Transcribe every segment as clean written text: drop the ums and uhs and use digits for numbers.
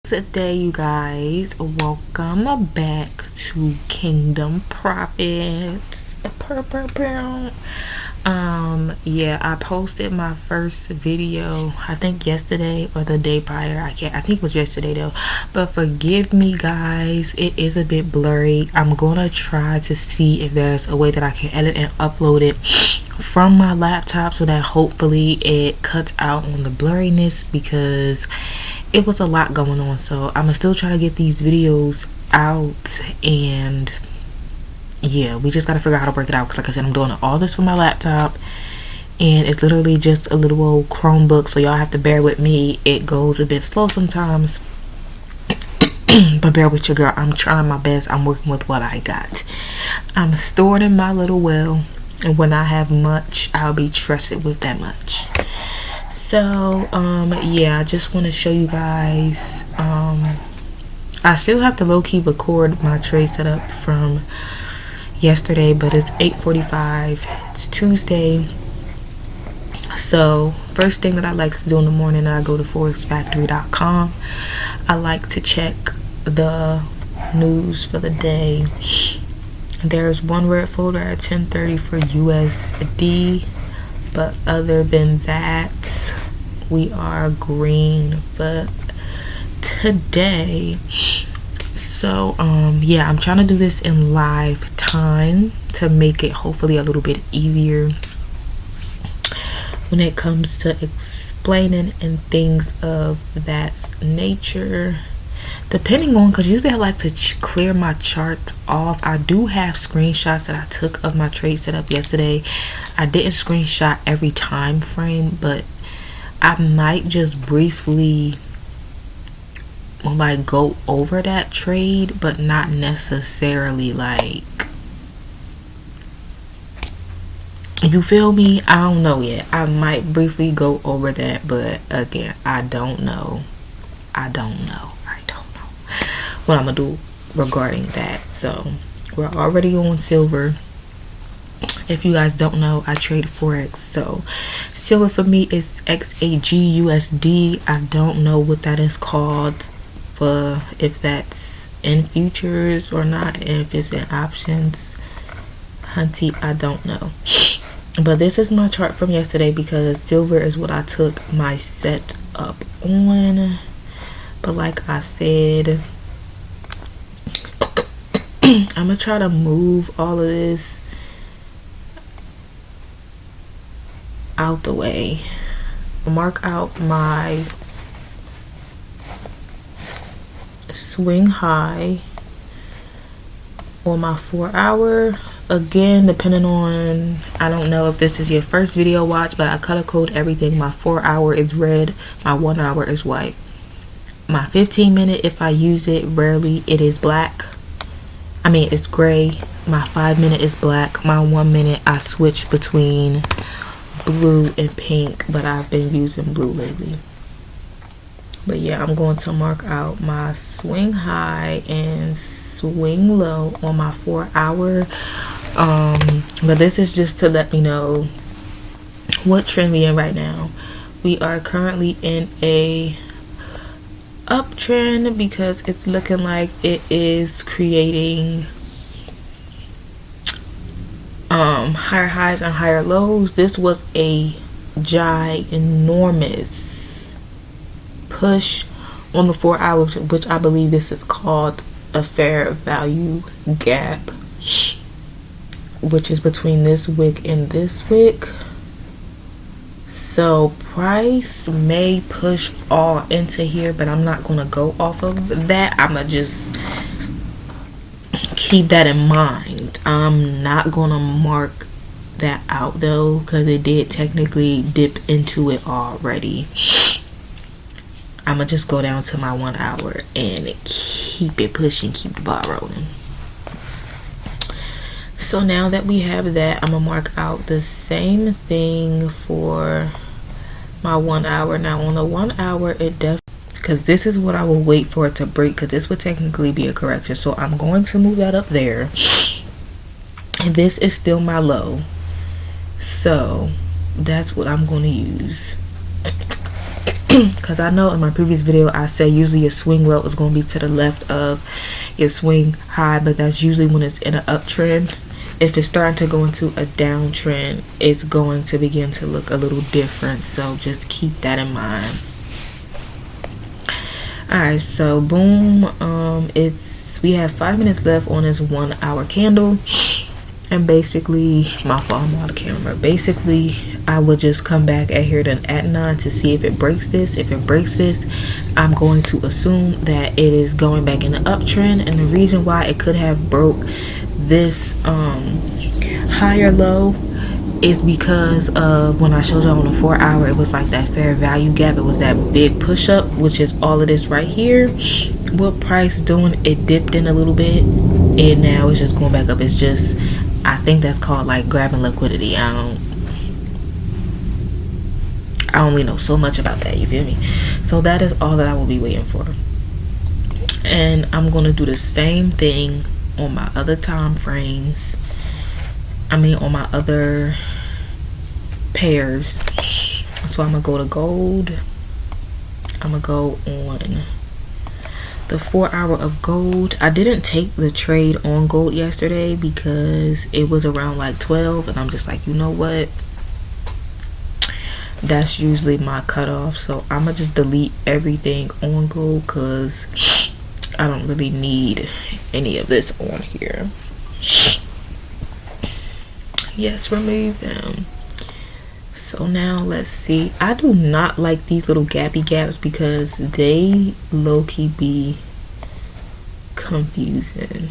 Today, you guys, welcome back to Kingdom Profits. Yeah, I posted my first video, I think yesterday or the day prior. I think it was yesterday though, but forgive me guys, it is a bit blurry. I'm gonna try to see if there's a way that I can edit and upload it from my laptop so that hopefully it cuts out on the blurriness, because it was a lot going on. So I'm gonna still try to get these videos out, and yeah, we just gotta figure out how to break it out, because like I said, I'm doing all this from my laptop and it's literally just a little old Chromebook, so y'all have to bear with me. It goes a bit slow sometimes, but bear with your girl. I'm trying my best. I'm working with what I got. I'm stored in my little well, and when I have much, I'll be trusted with that much. So yeah, I just want to show you guys. I still have to low-key record my trade setup from yesterday, but it's 8:45. It's Tuesday. So first thing that I like to do in the morning, I go to forexfactory.com. I like to check the news for the day. There's one red folder at 10:30 for USD, but other than that, we are green for today. So yeah, I'm trying to do this in live time to make it hopefully a little bit easier when it comes to explaining and things of that nature, depending on, because usually I like to clear my chart off. I do have screenshots that I took of my trade setup yesterday. I didn't screenshot every time frame, but I might just briefly like go over that trade, but not necessarily like, you feel me? I don't know yet. I might briefly go over that, but again, I don't know what I'm gonna do regarding that. So we're already on silver. If you guys don't know, I trade forex. So silver for me is XAGUSD. I don't know what that is called, for if that's in futures or not, if it's in options, hunty, I don't know. But this is my chart from yesterday, because silver is what I took my set up on. But like I said, I'm gonna try to move all of this out the way. Mark out my swing high on my 4-hour. Again, depending on, I don't know if this is your first video watch, but I color code everything. My 4-hour is red, my 1-hour is white. My 15-minute, if I use it rarely, it is black. I mean, it's gray. My 5-minute is black. My 1-minute, I switch between blue and pink, but I've been using blue lately. But yeah, I'm going to mark out my swing high and swing low on my 4-hour. But this is just to let me know what trend we in right now. We are currently in a uptrend, because it's looking like it is creating higher highs and higher lows. This was a ginormous push on the 4 hours, which I believe this is called a fair value gap, which is between this wick and this wick. So price may push all into here, but I'm not gonna go off of that. I'm gonna just keep that in mind. I'm not gonna mark that out though, because it did technically dip into it already. I'm gonna just go down to my 1 hour and keep it pushing, keep the ball rolling. So now that we have that, I'm gonna mark out the same thing for my 1 hour. Now on the 1 hour, it definitely, because this is what I will wait for it to break, because this would technically be a correction. So I'm going to move that up there, and this is still my low, so that's what I'm going to use. because I know in my previous video I said usually your swing low is going to be to the left of your swing high, but that's usually when it's in an uptrend. If it's starting to go into a downtrend, it's going to begin to look a little different, so just keep that in mind. Alright, so boom, we have 5 minutes left on this 1 hour candle. And basically, my fault, I'm out of camera. Basically, I would just come back at here at 9 to see if it breaks this. If it breaks this, I'm going to assume that it is going back in the uptrend. And the reason why it could have broke this higher low is because of when I showed you on the 4 hour, it was like that fair value gap. It was that big push up, which is all of this right here. What price doing? It dipped in a little bit, and now it's just going back up. It's just, I think that's called like grabbing liquidity. I only know so much about that, you feel me? So that is all that I will be waiting for. And I'm going to do the same thing on my other time frames. On my other pairs. So I'm going to go to gold. I'm going to go on the 4 hour of gold. I didn't take the trade on gold yesterday because it was around like 12, and I'm just like, you know what, that's usually my cutoff, so I'm gonna just delete everything on gold because I don't really need any of this on here. Yes, remove them. So now let's see. I do not like these little gappy gaps because they low-key be confusing.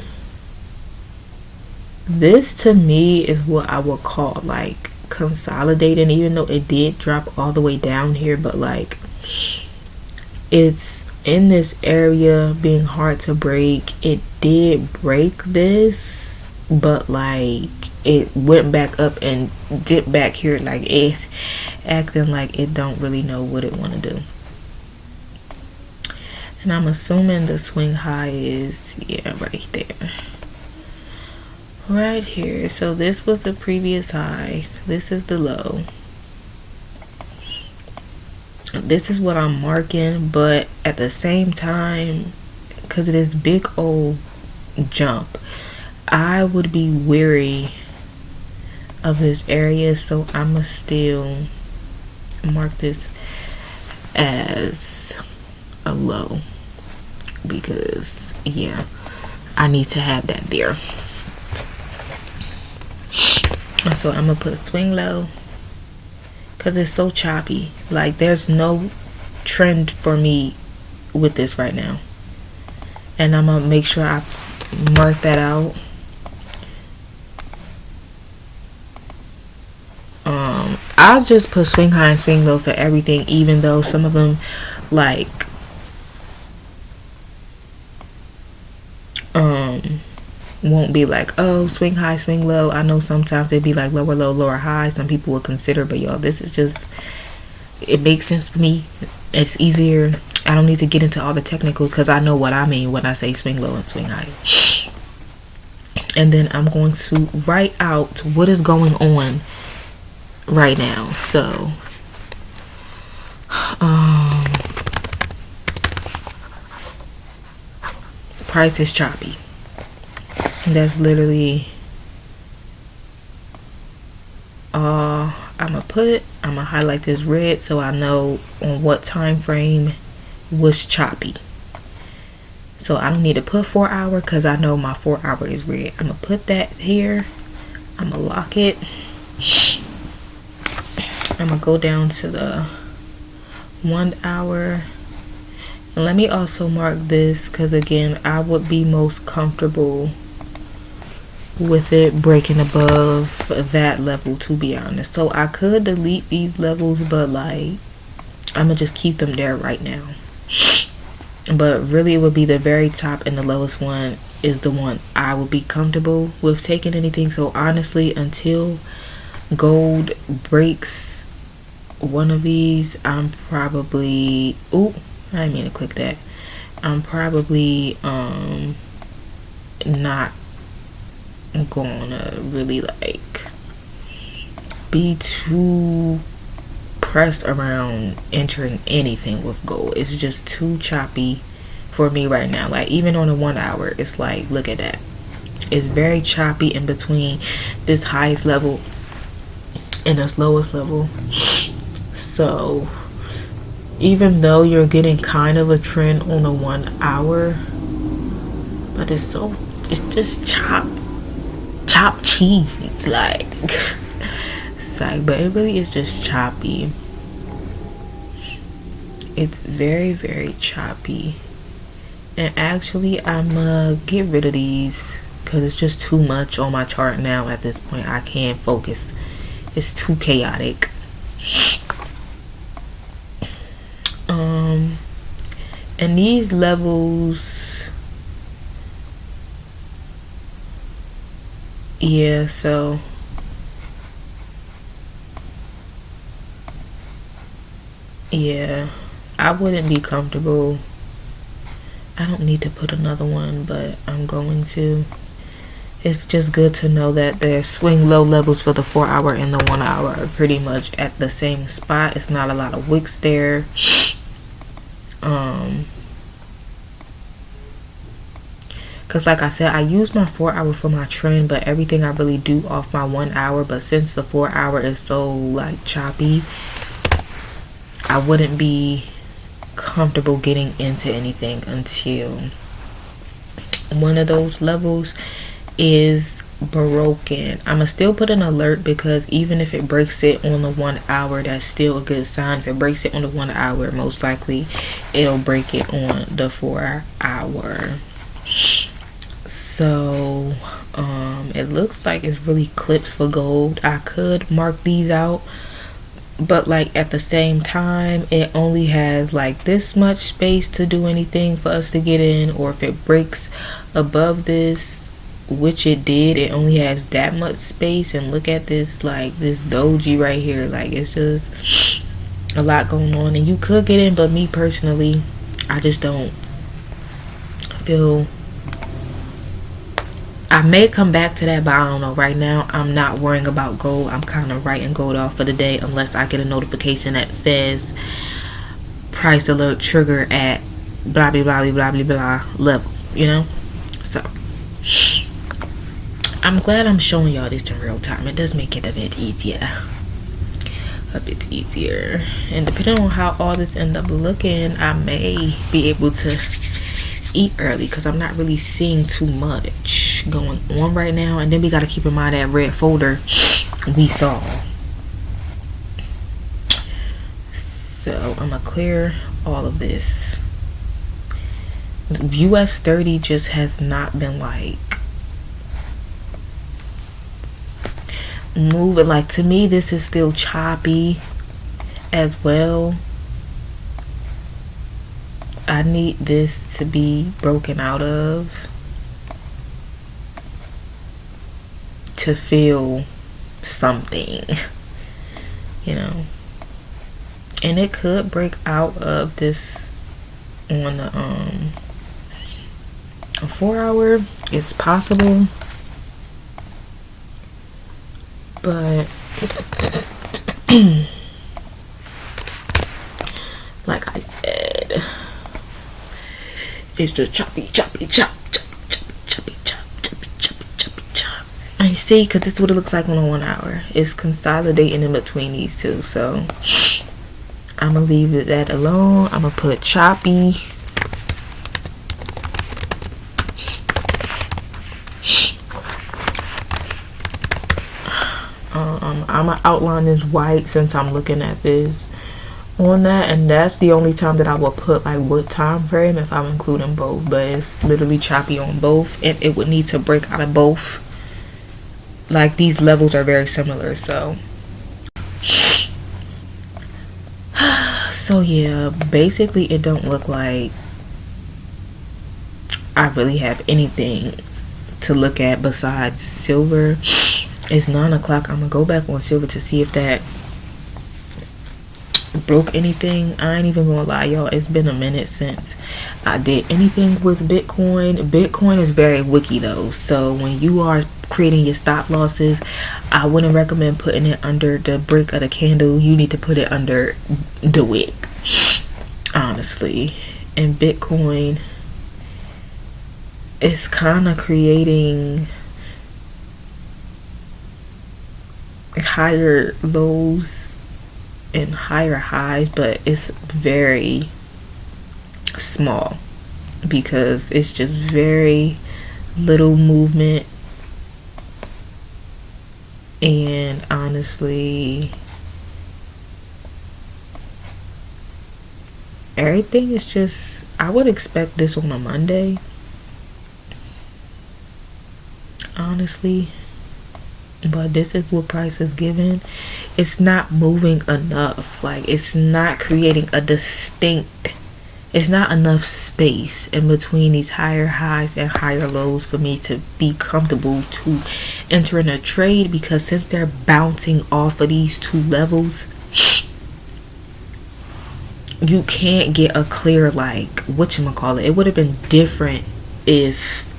This to me is what I would call like consolidating, even though it did drop all the way down here, but like it's in this area being hard to break. It did break this, but like it went back up and dipped back here. Like it's acting like it don't really know what it want to do. And I'm assuming the swing high is, yeah, right there, right here. So this was the previous high, this is the low, this is what I'm marking. But at the same time, because of this big old jump, I would be wary of this area, so I'ma still mark this as a low because yeah, I need to have that there. So I'm gonna put swing low because it's so choppy. Like there's no trend for me with this right now, and I'm gonna make sure I mark that out. I'll just put swing high and swing low for everything, even though some of them like won't be like, oh, swing high, swing low. I know sometimes they'd be like lower low, lower high. Some people would consider, but y'all, this is just, it makes sense for me. It's easier. I don't need to get into all the technicals because I know what I mean when I say swing low and swing high. And then I'm going to write out what is going on right now. So price is choppy. That's literally all I'm gonna put. I'm gonna highlight this red so I know on what time frame was choppy. So I don't need to put 4 hour because I know my 4 hour is red. I'm gonna put that here. I'm gonna lock it. I'm gonna go down to the 1 hour. And let me also mark this because again, I would be most comfortable with it breaking above that level, to be honest. So I could delete these levels, but like I'm gonna just keep them there right now. But really it would be the very top, and the lowest one is the one I would be comfortable with taking anything. So honestly, until gold breaks one of these, I'm probably, ooh, I didn't mean to click that. I'm probably not gonna really like be too pressed around entering anything with gold. It's just too choppy for me right now. Like even on a 1 hour, it's like, look at that. It's very choppy in between this highest level and this lowest level. So even though you're getting kind of a trend on the 1 hour, but it's just chop cheese, like it's like, but it really is just choppy. It's very, very choppy. And actually I'm gonna get rid of these because it's just too much on my chart now. At this point I can't focus. It's too chaotic. And these levels, yeah, so yeah, I wouldn't be comfortable. I don't need to put another one, but I'm going to. It's just good to know that their swing low levels for the 4 hour and the 1 hour are pretty much at the same spot. It's not a lot of wicks there. Because like I said, I use my 4 hour for my trend, but everything I really do off my 1 hour. But since the 4 hour is so like choppy, I wouldn't be comfortable getting into anything until one of those levels is broken. I'ma still put an alert, because even if it breaks it on the 1 hour, that's still a good sign. If it breaks it on the 1 hour, most likely it'll break it on the 4 hour. So it looks like it's really clips for gold. I could mark these out, but like at the same time, it only has like this much space to do anything for us to get in. Or if it breaks above this, which it did, it only has that much space. And look at this, like this doji right here, like it's just a lot going on. And you could get in, but me personally, I just don't feel. I may come back to that, but I don't know. Right now, I'm not worrying about gold. I'm kind of writing gold off for the day unless I get a notification that says price alert trigger at blah blah blah blah blah blah level, you know. So I'm glad I'm showing y'all this in real time. It does make it a bit easier. And depending on how all this end up looking, I may be able to eat early, because I'm not really seeing too much going on right now. And then we got to keep in mind that red folder we saw. So I'm gonna clear all of this. US30 just has not been like moving. Like, to me, this is still choppy as well. I need this to be broken out of to feel something, you know. And it could break out of this on the 4 hour. It's possible, but like I said, it's just choppy. I see, because this is what it looks like on a 1 hour. It's consolidating in between these two. So I'm gonna leave that alone. I'm gonna put choppy. I'm gonna outline this white since I'm looking at this on that, and that's the only time that I will put like what time frame if I'm including both. But it's literally choppy on both, and it would need to break out of both. Like, these levels are very similar. So yeah, basically it don't look like I really have anything to look at besides silver. It's 9 o'clock. I'm gonna go back on silver to see if that broke anything. I ain't even gonna lie, y'all. It's been a minute since I did anything with Bitcoin. Bitcoin is very wicky though, so when you are creating your stop losses, I wouldn't recommend putting it under the brick of the candle. You need to put it under the wick, honestly. And Bitcoin is kind of creating higher lows and higher highs, but it's very small because it's just very little movement. And honestly, everything is just, I would expect this on a Monday, honestly, but this is what price is given. It's not moving enough. Like, it's not creating a distinct, it's not enough space in between these higher highs and higher lows for me to be comfortable to enter in a trade, because since they're bouncing off of these two levels, you can't get a clear, like, whatchamacallit. It would have been different if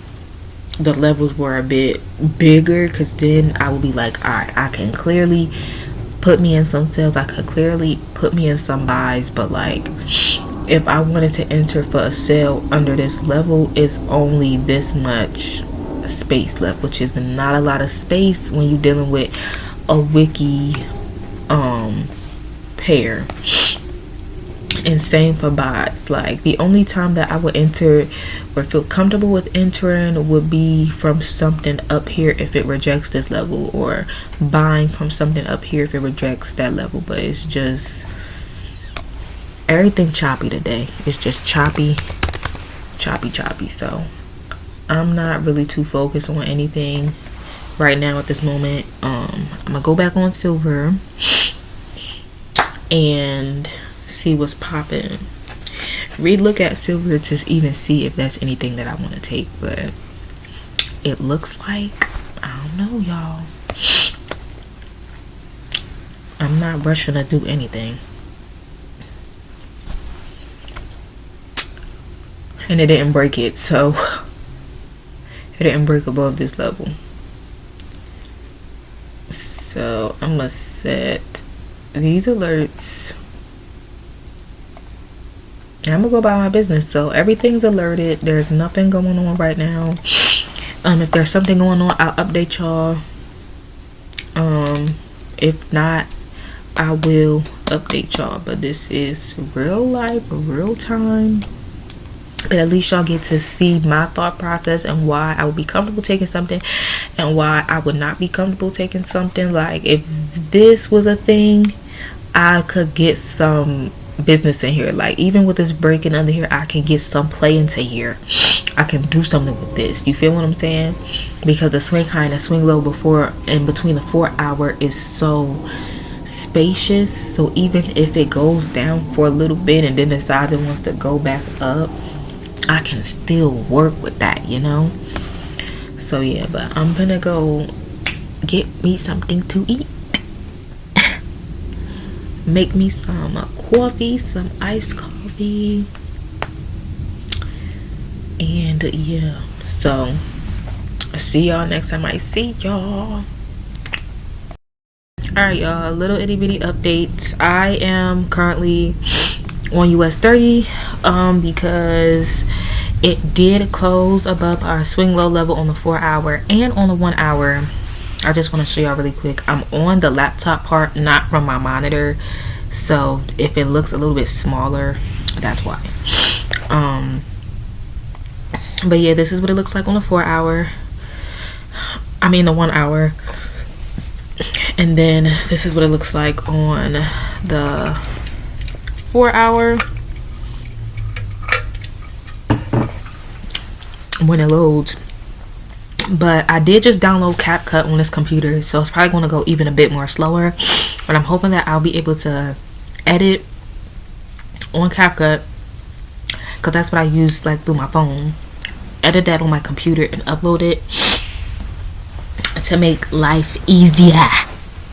the levels were a bit bigger, because then I would be like, alright, I can clearly put me in some sales, I could clearly put me in some buys. But like, if I wanted to enter for a sale under this level, it's only this much space left, which is not a lot of space when you're dealing with a wiki pair. And same for buys. Like, the only time that I would enter or feel comfortable with entering would be from something up here if it rejects this level, or buying from something up here if it rejects that level. But it's just everything choppy today. It's just choppy. So I'm not really too focused on anything right now at this moment. I'm gonna go back on silver and see what's popping. Relook at silver to even see if that's anything that I want to take, but it looks like, I don't know, y'all. I'm not rushing to do anything, and it didn't break it, so it didn't break above this level. So I'm gonna set these alerts. I'm gonna go about my business. So everything's alerted. There's nothing going on right now. If there's something going on, I'll update y'all. If not, I will update y'all. But this is real life, real time. But at least y'all get to see my thought process and why I would be comfortable taking something and why I would not be comfortable taking something. Like, if this was a thing, I could get some business in here. Like, even with this breaking under here, I can get some play into here. I can do something with this. You feel what I'm saying? Because the swing high and the swing low before and between the 4 hour is so spacious. So even if it goes down for a little bit and then decides it wants to go back up, I can still work with that, you know? So yeah, but I'm gonna go get me something to eat. Make me some coffee, some iced coffee. And yeah, so see y'all next time I see y'all. Alright, y'all, little itty bitty updates. I am currently on US30 because it did close above our swing low level on the 4 hour and on the 1 hour. I just want to show y'all really quick. I'm on the laptop part, not from my monitor, so if it looks a little bit smaller, that's why. But yeah, this is what it looks like on the 4 hour. I mean the 1 hour. And then this is what it looks like on the 4 hour when it loads. But I did just download CapCut on this computer, so it's probably going to go even a bit more slower. But I'm hoping that I'll be able to edit on CapCut, because that's what I use like through my phone. Edit that on my computer and upload it to make life easier.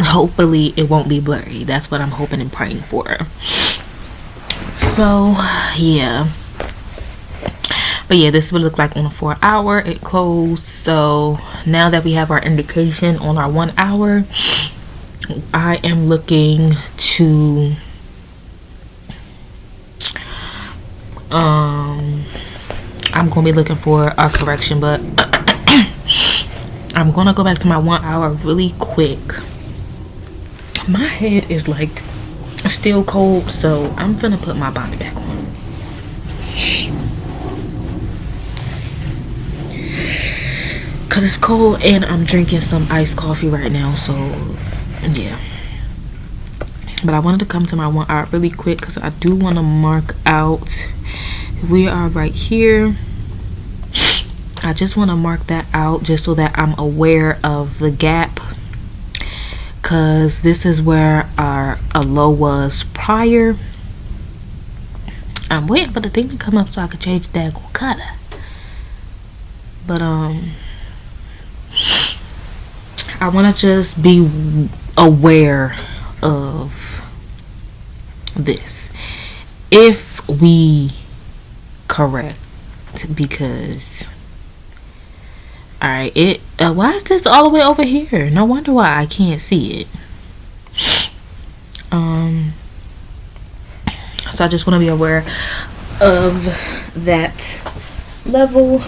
Hopefully it won't be blurry. That's what I'm hoping and praying for. So yeah, but yeah, this would look like on a 4 hour. It closed. So now that we have our indication on our 1 hour, I am looking to I'm gonna be looking for a correction, but I'm gonna go back to my 1 hour really quick. My head is like still cold, so I'm gonna put my bonnet back on. Cause it's cold and I'm drinking some iced coffee right now, so yeah. But I wanted to come to my 1 hour really quick because I do want to mark out. We are right here. I just want to mark that out just so that I'm aware of the gap, because this is where a low was prior. I'm waiting for the thing to come up so I can change the daggone color. But I want to just be aware of this if we correct, because all right, why is this all the way over here? No wonder why I can't see it. So I just want to be aware of that level,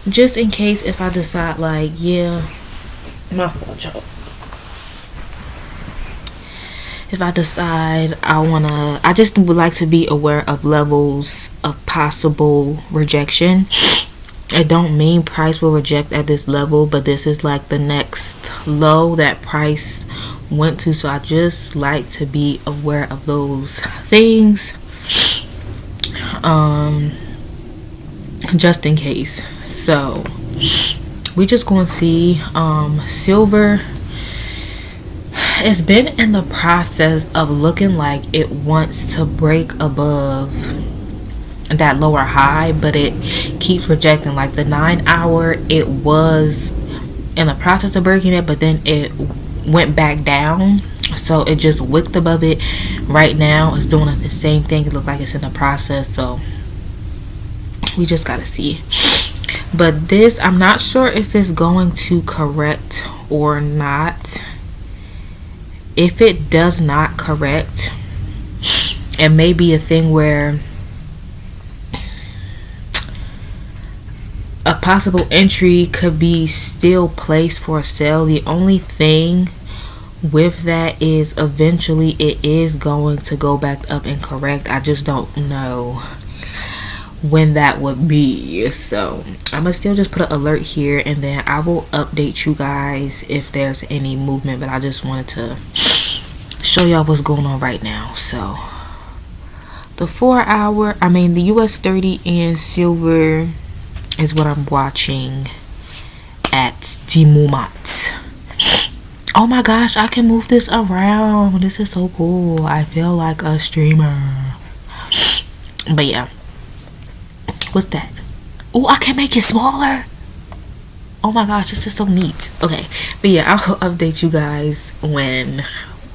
just in case if I decide like, yeah, my fault, y'all. If I decide I just would like to be aware of levels of possible rejection. I don't mean price will reject at this level, but this is like the next low that price went to. So I just like to be aware of those things, just in case. So we just gonna see. Silver, it's been in the process of looking like it wants to break above that lower high, but it keeps rejecting. Like the 9 hour, it was in the process of breaking it, but then it went back down, so it just wicked above it. Right now it's doing the same thing. It looks like it's in the process, so we just gotta see. But this, I'm not sure if it's going to correct or not. If it does not correct, it may be a thing where a possible entry could be still placed for a sale. The only thing with that is eventually it is going to go back up and correct. I just don't know when that would be. So I'm gonna still just put an alert here, and then I will update you guys if there's any movement. But I just wanted to show y'all what's going on right now. So the the US30 and silver is what I'm watching at the moment. Oh my gosh, I can move this around. This is so cool. I feel like a streamer. But yeah, what's that? Oh, I can make it smaller. Oh my gosh, this is so neat. Okay, but yeah, I'll update you guys when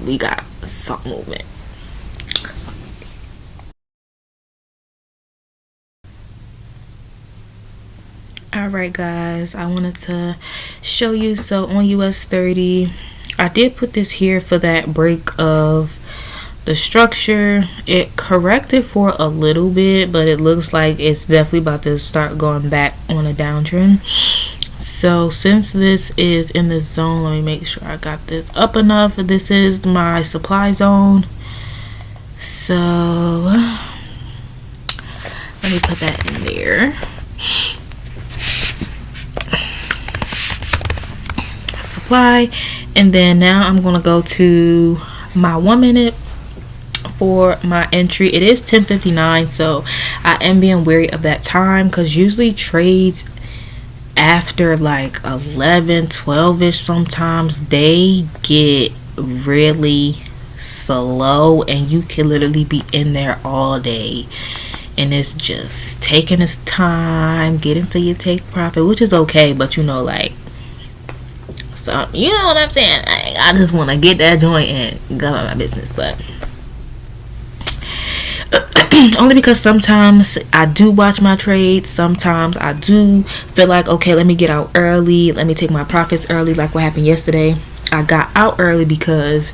we got some movement. Alright guys, I wanted to show you. So on US30, I did put this here for that break of the structure. It corrected for a little bit, but it looks like it's definitely about to start going back on a downtrend. So since this is in this zone, let me make sure I got this up enough. This is my supply zone, so let me put that in there. Supply. And then now I'm gonna go to my 1 minute for my entry. It is 10:59, so I am being wary of that time, because usually trades after like 11-12ish, sometimes they get really slow and you can literally be in there all day, and it's just taking its time getting to your take profit, which is okay. But you know, like, so you know what I'm saying, I just want to get that joint and go about my business. But only because sometimes I do watch my trades. Sometimes I do feel like, okay, let me get out early, let me take my profits early, like what happened yesterday. I got out early because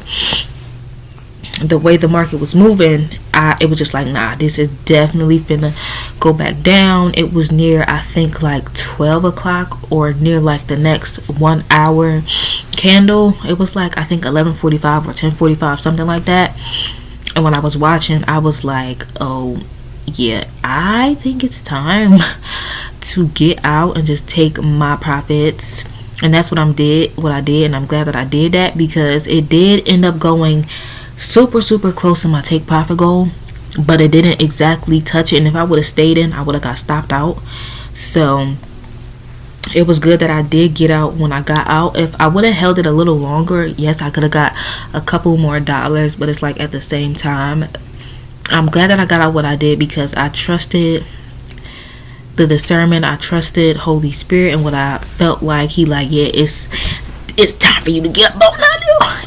the way the market was moving, it was just like, nah, this is definitely finna go back down. It was near, I think, like 12 o'clock or near like the next 1 hour candle. It was like, I think 11:45 or 10:45, something like that. And when I was watching, I was like, oh yeah, I think it's time to get out and just take my profits. And that's what I did, and I'm glad that I did that, because it did end up going super close to my take profit goal, but it didn't exactly touch it. And if I would have stayed in, I would have got stopped out. So it was good that I did get out when I got out. If I would have held it a little longer, yes, I could have got a couple more dollars, but it's like, at the same time, I'm glad that I got out what I did, because I trusted the discernment, I trusted Holy Spirit, and what I felt like he like, yeah, it's time for you to get up.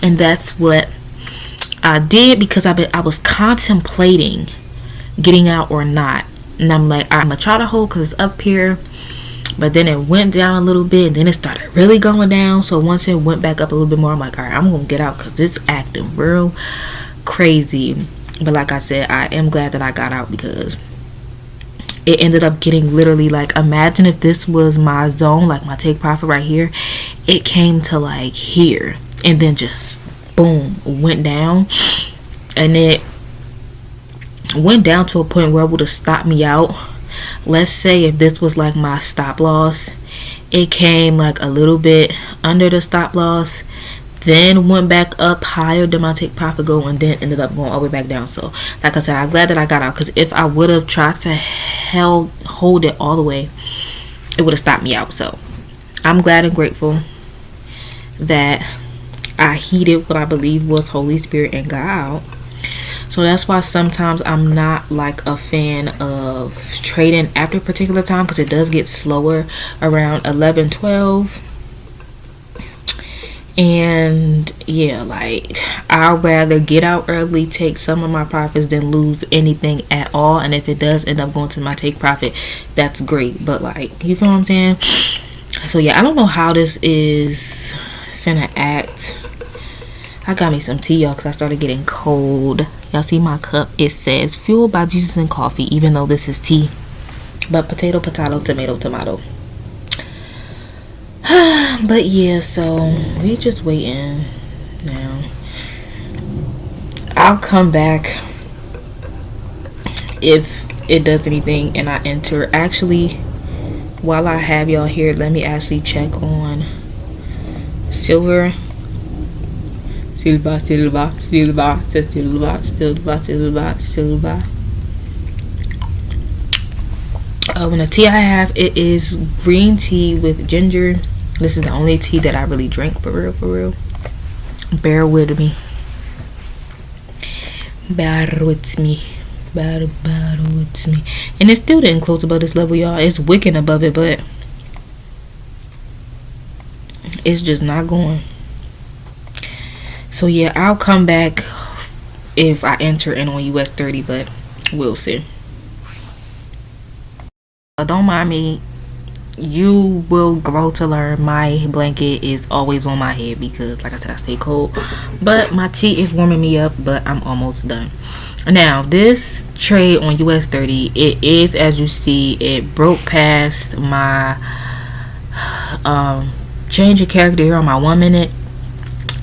And that's what I did, because I was contemplating getting out or not. And I'm like, I'm gonna try to hold because it's up here. But then it went down a little bit, and then it started really going down. So once it went back up a little bit more, I'm like, all right, I'm gonna get out because it's acting real crazy. But like I said, I am glad that I got out, because it ended up getting literally like, imagine if this was my zone, like my take profit right here. It came to like here, and then just boom, went down. And it went down to a point where it would have stopped me out. Let's say if this was like my stop loss, it came like a little bit under the stop loss, then went back up higher than my take profit goal, and then ended up going all the way back down. So like I said, I'm glad that I got out, because if I would have tried to hold it all the way, it would have stopped me out. So I'm glad and grateful that I heeded what I believe was Holy Spirit and got out. So that's why sometimes I'm not like a fan of trading after a particular time, because it does get slower around 11-12. And yeah, like, I'd rather get out early, take some of my profits, than lose anything at all. And if it does end up going to my take profit, that's great. But like, you feel what I'm saying? So yeah, I don't know how this is finna act. I got me some tea, y'all, because I started getting cold. Y'all see my cup? It says fueled by Jesus and coffee, even though this is tea. But potato, tomato. But yeah, so we just waiting now. I'll come back if it does anything and I enter. Actually, while I have y'all here, let me actually check on silver. Silver. When the tea I have, it is green tea with ginger. This is the only tea that I really drink, for real. Bear with me. And it still didn't close above this level, y'all. It's wicking above it, but it's just not going. So yeah, I'll come back if I enter in on US30, but we'll see. Don't mind me. You will grow to learn. My blanket is always on my head because, like I said, I stay cold. But my tea is warming me up, but I'm almost done. Now, this trade on US30, it is, as you see, it broke past my change of character here on my 1 minute.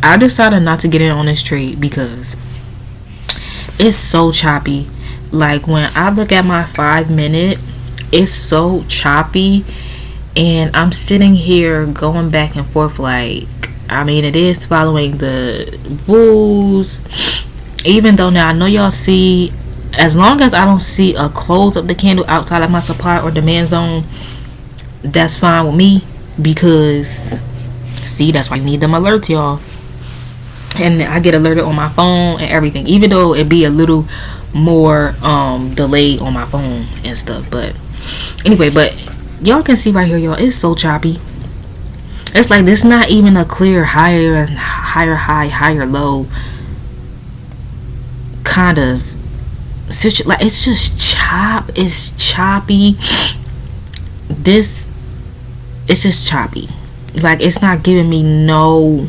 I decided not to get in on this trade because it's so choppy. Like, when I look at my 5 minute, it's so choppy, and I'm sitting here going back and forth. Like, I mean, it is following the rules, even though now I know y'all see, as long as I don't see a close of the candle outside of my supply or demand zone, that's fine with me, because see, that's why you need them alerts, y'all. And I get alerted on my phone and everything, even though it be a little more delayed on my phone and stuff. But anyway, but y'all can see right here, y'all, it's so choppy. It's like this not even a clear higher high, higher low kind of like it's just it's choppy. This, it's just choppy. Like it's not giving me no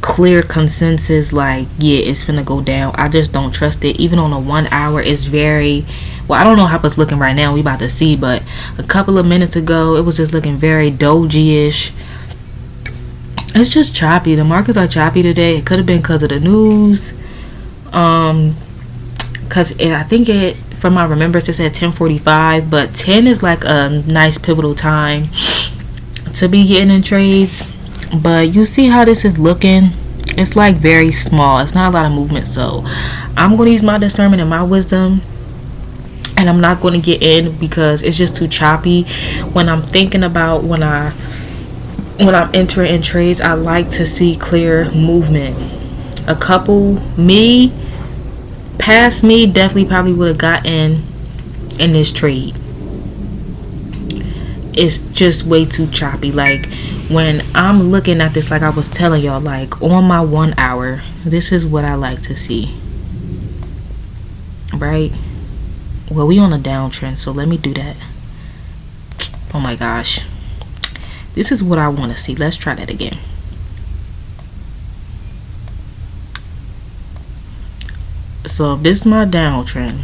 clear consensus like, yeah, it's finna go down. I just don't trust it. Even on a 1 hour, it's very, well, I don't know how it's looking right now, we about to see, but a couple of minutes ago it was just looking very doji-ish. It's just choppy. The markets are choppy today. It could have been because of the news, because I think it, from my remembrance, it said 10:45, but 10 is like a nice pivotal time to be getting in trades. But you see how this is looking. It's like very small. It's not a lot of movement. So I'm going to use my discernment and my wisdom, and I'm not going to get in because it's just too choppy. When I'm thinking about when I'm entering in trades, I like to see clear movement. A couple, past me definitely probably would have gotten in this trade. It's just way too choppy. Like when I'm looking at this, like I was telling y'all, like on my 1 hour, this is what I like to see, right? Well, we on a downtrend, so let me do that. Oh my gosh, this is what I want to see. Let's try that again. So if this is my downtrend,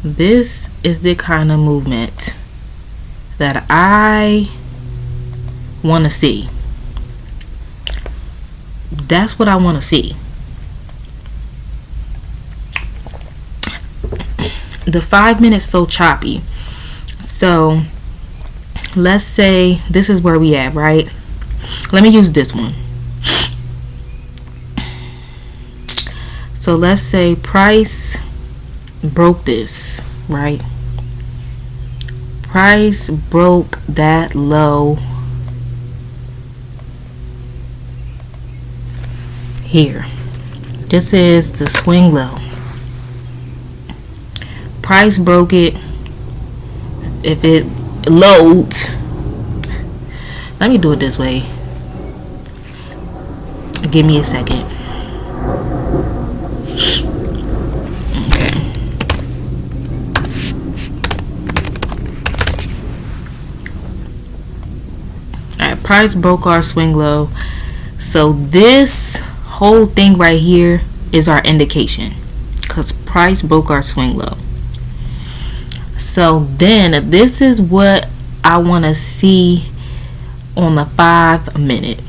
this is the kind of movement that I want to see. That's what I want to see. The 5 minutes so choppy. So let's say this is where we at, right? Let me use this one. So let's say price broke this, right? Price broke that low here. This is the swing low. Price broke it. If it loads, let me do it this way. Give me a second. Okay. Alright, price broke our swing low. So this whole thing right here is our indication, because price broke our swing low. So then this is what I want to see on the 5 minute.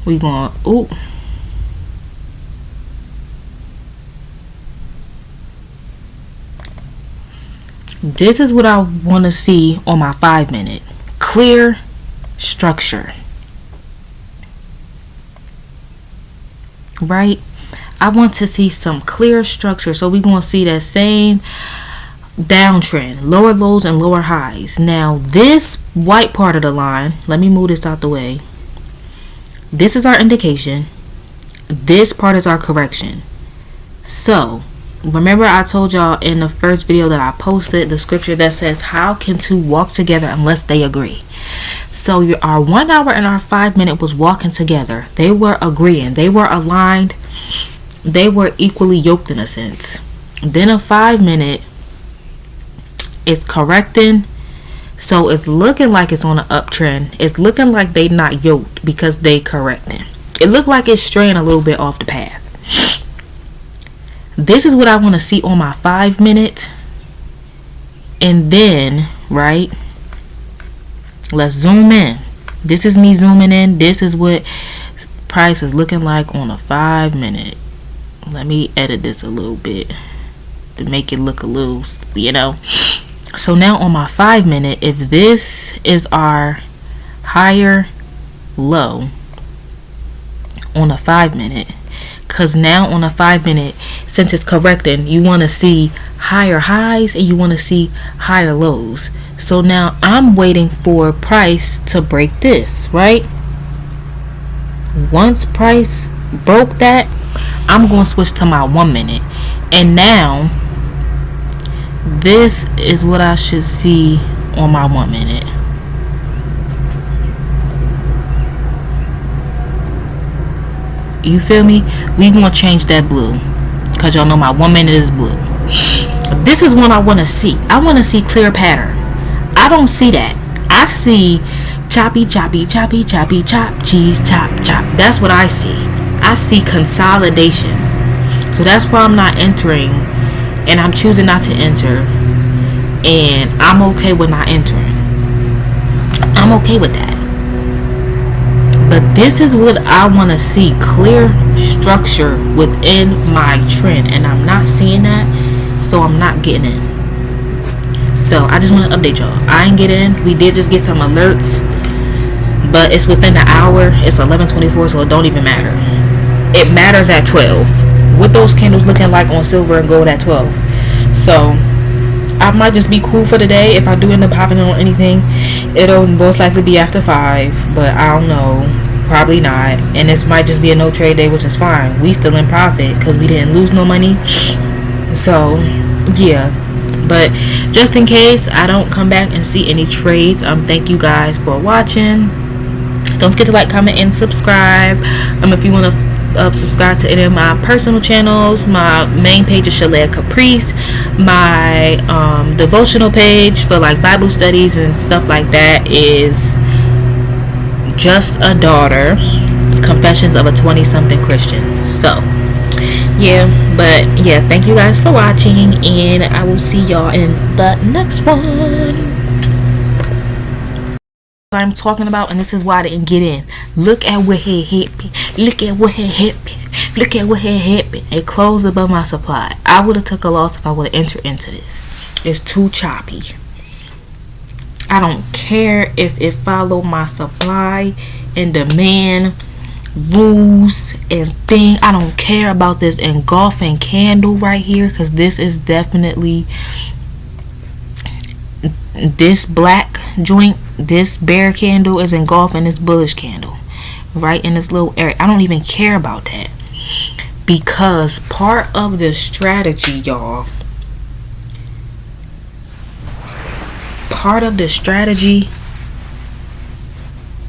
We going, ooh. This is what I want to see on my 5 minute. Clear structure. Right? I want to see some clear structure. So we're going to see that same downtrend. Lower lows and lower highs. Now this white part of the line, let me move this out the way. This is our indication. This part is our correction. So remember I told y'all in the first video that I posted the scripture that says, how can two walk together unless they agree? So our 1 hour and our 5 minute was walking together. They were agreeing. They were aligned. They were equally yoked in a sense. Then a 5 minute is correcting. So it's looking like it's on an uptrend. It's looking like they not yoked because they correcting. It looked like it's straying a little bit off the path. This is what I want to see on my 5 minute. And then, right, let's zoom in. This is me zooming in. This is what price is looking like on a 5 minute. Let me edit this a little bit to make it look a little, you know. So now on my 5 minute, if this is our higher low on a 5 minute, because now on a 5 minute, since it's correcting, you want to see higher highs and you want to see higher lows. So now I'm waiting for price to break this, right? Once price broke that, I'm going to switch to my 1 minute. And now this is what I should see on my 1 minute. You feel me? We gonna change that blue, because y'all know my 1 minute is blue. This is what I want to see. I want to see clear pattern. I don't see that. I see choppy, choppy, choppy, choppy, chop, cheese, chop, chop. That's what I see. I see consolidation. So that's why I'm not entering, and I'm choosing not to enter, and I'm okay with not entering. I'm okay with that. But this is what I want to see, clear structure within my trend, and I'm not seeing that, so I'm not getting in. So I just want to update y'all. I ain't get in. We did just get some alerts, but it's within the hour. It's 11:24, so it don't even matter. It matters at 12. What those candles looking like on silver and gold at 12. So I might just be cool for the day. If I do end up hopping on anything, it'll most likely be after 5, but I don't know. Probably not. And this might just be a no trade day, which is fine. We still in profit because we didn't lose no money. So yeah, but just in case I don't come back and see any trades, thank you guys for watching. Don't forget to like, comment, and subscribe. If you want to subscribe to any of my personal channels, my main page is Shalea Caprice. My devotional page for like Bible studies and stuff like that is Just a Daughter, Confessions of a 20-something Christian. So yeah, but yeah, thank you guys for watching, and I will see y'all in the next one. I'm talking about, and this is why I didn't get in. Look at what had hit me. Look at what had hit me. Look at what had hit me. It closed above my supply. I would have took a loss if I would have entered into this. It's too choppy. I don't care if it followed my supply and demand rules and thing. I don't care about this engulfing candle right here, because this is definitely this black joint. This bear candle is engulfing this bullish candle right in this little area. I don't even care about that, because part of the strategy, y'all, part of the strategy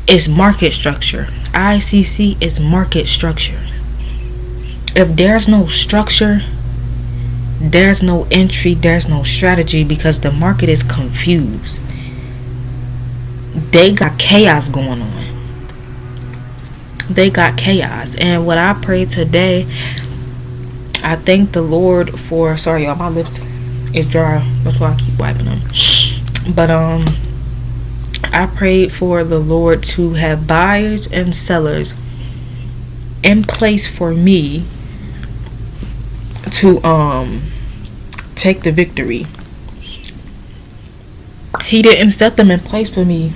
is market structure. ICC is market structure. If there's no structure, there's no entry, there's no strategy, because the market is confused. They got chaos going on. They got chaos. And what I pray today, I thank the Lord for, sorry y'all, my lips is dry, that's why I keep wiping them. But I prayed for the Lord to have buyers and sellers in place for me to take the victory. He didn't set them in place for me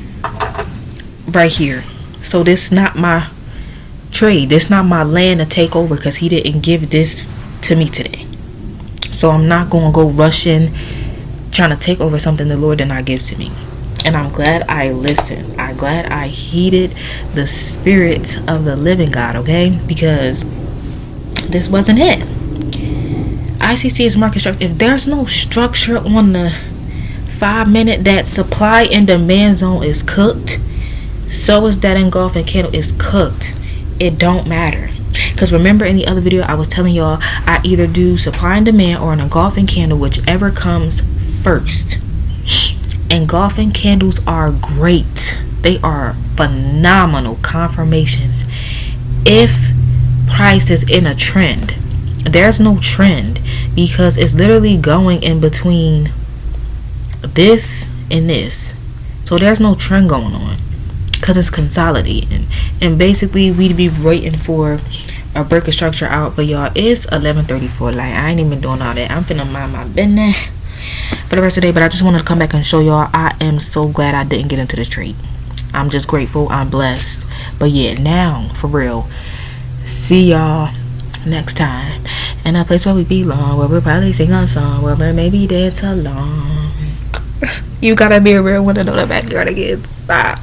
right here. So this not my trade. This not my land to take over, because he didn't give this to me today. So I'm not going to go rushing trying to take over something the Lord did not give to me. And I'm glad I listened. I'm glad I heeded the spirit of the living God, okay? Because this wasn't it. ICC is market structure. If there's no structure on the 5 minute, that supply and demand zone is cooked, so is that engulfing candle is cooked. It don't matter. Because remember in the other video I was telling y'all, I either do supply and demand or an engulfing candle, whichever comes first. Engulfing candles are great. They are phenomenal confirmations if price is in a trend. There's no trend, because it's literally going in between this and this. So there's no trend going on, because it's consolidating. And basically we'd be waiting for a break of structure out. But y'all, it's 11:34. Like, I ain't even doing all that. I'm finna mind my business for the rest of the day. But I just wanted to come back and show y'all I am so glad I didn't get into this trade. I'm just grateful. I'm blessed. But yeah, now for real, see y'all next time in a place where we belong, where we'll probably sing a song, where we'll maybe dance along. You gotta be a real one to know the backyard again. Stop.